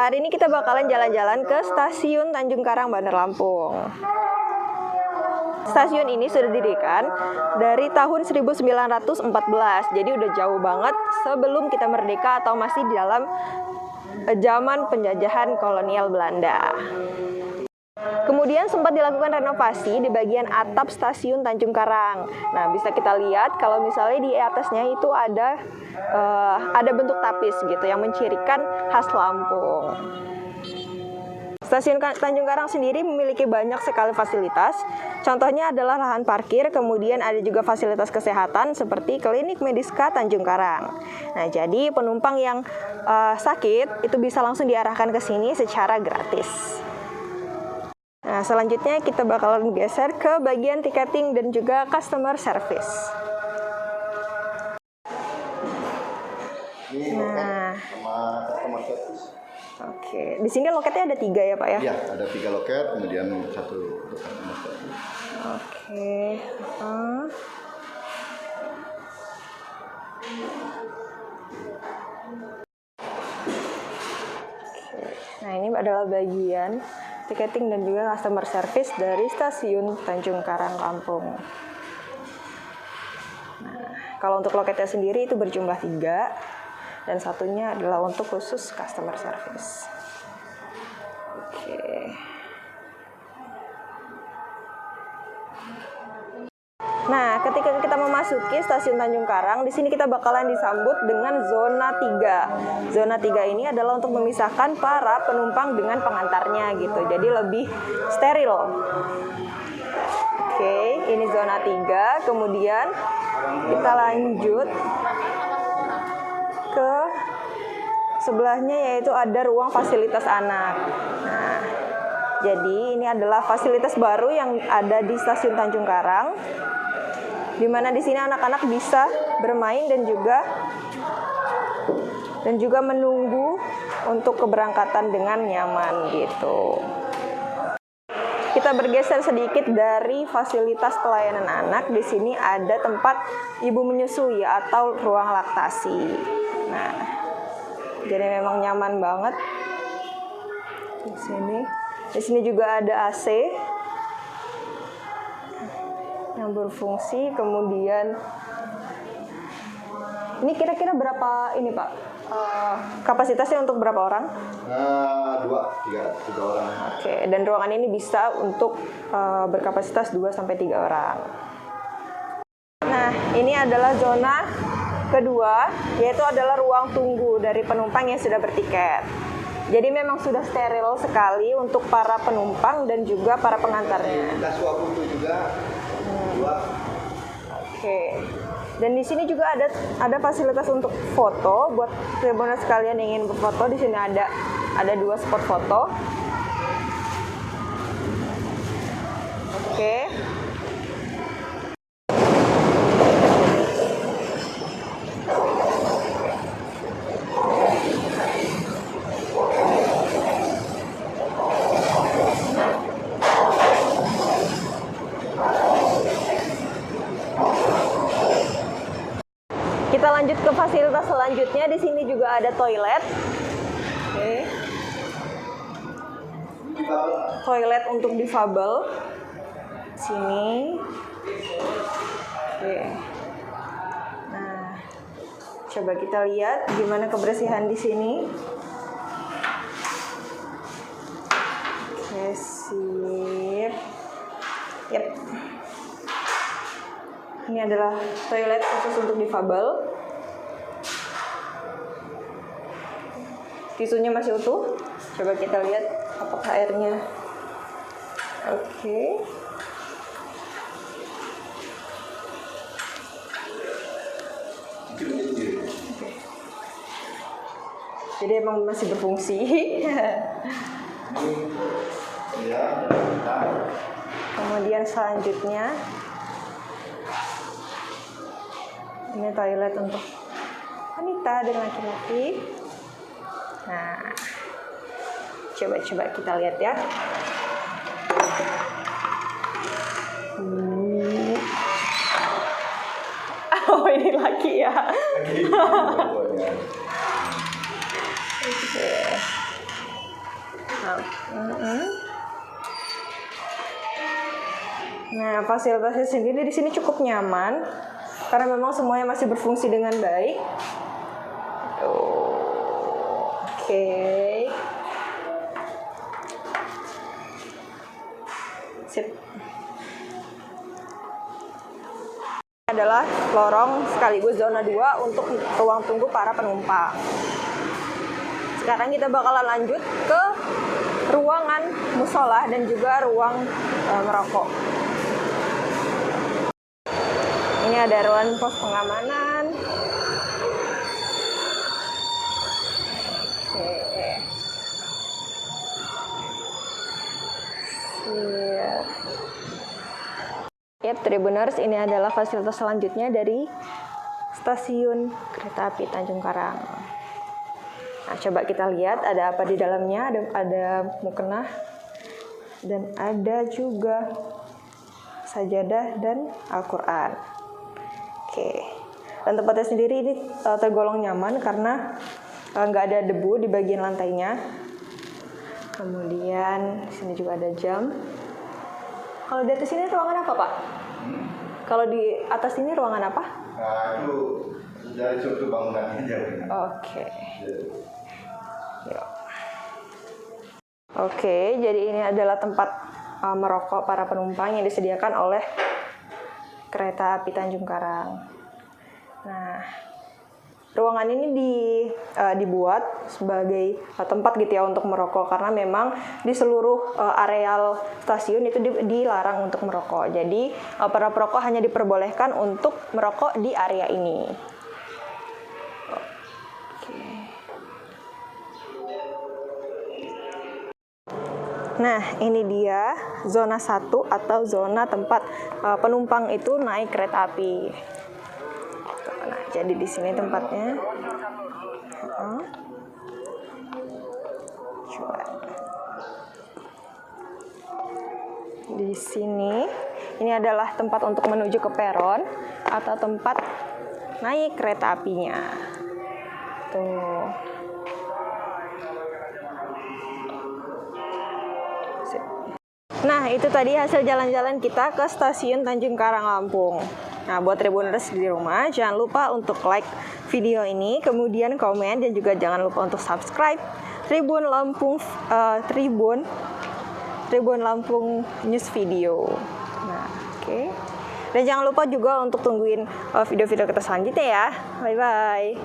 Hari ini kita bakalan jalan-jalan ke Stasiun Tanjung Karang, Bandar Lampung. Stasiun ini sudah didirikan dari tahun 1914, jadi udah jauh banget sebelum kita merdeka atau masih di dalam zaman penjajahan kolonial Belanda. Kemudian sempat dilakukan renovasi di bagian atap Stasiun Tanjung Karang. Nah, bisa kita lihat kalau misalnya di atasnya itu ada bentuk tapis gitu yang mencirikan khas Lampung. Stasiun Tanjung Karang sendiri memiliki banyak sekali fasilitas. Contohnya adalah lahan parkir, kemudian ada juga fasilitas kesehatan seperti Klinik Mediska Tanjung Karang. Nah, jadi penumpang yang sakit itu bisa langsung diarahkan ke sini secara gratis. Nah, selanjutnya kita bakalan geser ke bagian tiketing dan juga customer service. Nah, customer service. Oke, di sini loketnya ada 3 ya Pak ya? Iya, ada 3 loket, kemudian 1 untuk customer service. Oke. Nah, ini adalah bagian tiketing dan juga customer service dari Stasiun Tanjung Karang, Lampung. Nah, kalau untuk loketnya sendiri itu berjumlah 3, dan satunya adalah untuk khusus customer service. Oke. Nah, ketika kita memasuki Stasiun Tanjung Karang, di sini kita bakalan disambut dengan zona 3. Zona 3 ini adalah untuk memisahkan para penumpang dengan pengantarnya gitu. Jadi lebih steril. Oke, ini zona 3. Kemudian kita lanjut ke sebelahnya, yaitu ada ruang fasilitas anak. Nah, jadi ini adalah fasilitas baru yang ada di Stasiun Tanjung Karang, di mana di sini anak-anak bisa bermain dan juga menunggu untuk keberangkatan dengan nyaman gitu. Kita bergeser sedikit dari fasilitas pelayanan anak. Di sini ada tempat ibu menyusui atau ruang laktasi. Nah, jadi memang nyaman banget di sini. Di sini juga ada AC yang berfungsi. Kemudian ini kira-kira berapa ini Pak? Kapasitasnya untuk berapa orang? 3 orang. Oke, dan ruangan ini bisa untuk berkapasitas 2-3 orang. Nah, ini adalah zona kedua, yaitu adalah ruang tunggu dari penumpang yang sudah bertiket. Jadi memang sudah steril sekali untuk para penumpang dan juga para pengantarnya. Kita suap foto juga. Oke. Dan di sini juga ada fasilitas untuk foto buat tribuners sekalian yang ingin berfoto. Di sini ada 2 spot foto. Oke. Kita lanjut ke fasilitas selanjutnya. Di sini juga ada toilet. Oke. Toilet untuk difabel. Sini. Oke. Nah, coba kita lihat gimana kebersihan di sini. Oke, sip. Yep. Ini adalah toilet khusus untuk difabel. Tisunya masih utuh. Coba kita lihat apakah airnya. Oke. Jadi emang masih berfungsi. Kemudian selanjutnya ini toilet untuk wanita dan laki-laki. Nah, coba kita lihat ya. Oh, ini laki ya. Oke. Nah, fasilitasnya sendiri di sini cukup nyaman karena memang semuanya masih berfungsi dengan baik. Oke. Sip. Adalah lorong sekaligus zona 2 untuk ruang tunggu para penumpang. Sekarang kita bakalan lanjut ke ruangan musola dan juga ruang merokok. Ini ada ruang pos pengamanan. Oke. Siap. Yap, Tribuners, ini adalah fasilitas selanjutnya dari stasiun kereta api Tanjung Karang. Nah, coba kita lihat ada apa di dalamnya. Ada mukena dan ada juga sajadah dan Al-Quran. Oke. Dan tempatnya sendiri ini tergolong nyaman karena nggak ada debu di bagian lantainya. Kemudian di sini juga ada jam. Kalau di atas ini ruangan apa, Pak? Kalau di atas ini ruangan apa? Nah, itu dari suatu bangunan aja. Oke. Oke, jadi ini adalah tempat merokok para penumpang yang disediakan oleh kereta api Tanjung Karang. Nah, ruangan ini dibuat sebagai tempat gitu ya untuk merokok karena memang di seluruh areal stasiun itu dilarang untuk merokok. Jadi para perokok hanya diperbolehkan untuk merokok di area ini. Oke. Nah, ini dia zona 1 atau zona tempat penumpang itu naik kereta api. Nah, jadi di sini tempatnya. Coba. Di sini, ini adalah tempat untuk menuju ke peron atau tempat naik kereta apinya. Tuh. Nah, itu tadi hasil jalan-jalan kita ke stasiun Tanjung Karang, Lampung. Nah, buat Tribuners di rumah, jangan lupa untuk like video ini, kemudian komen, dan juga jangan lupa untuk subscribe Tribun Lampung News Video. Nah, oke. Dan jangan lupa juga untuk tungguin video-video kita selanjutnya ya. Bye-bye.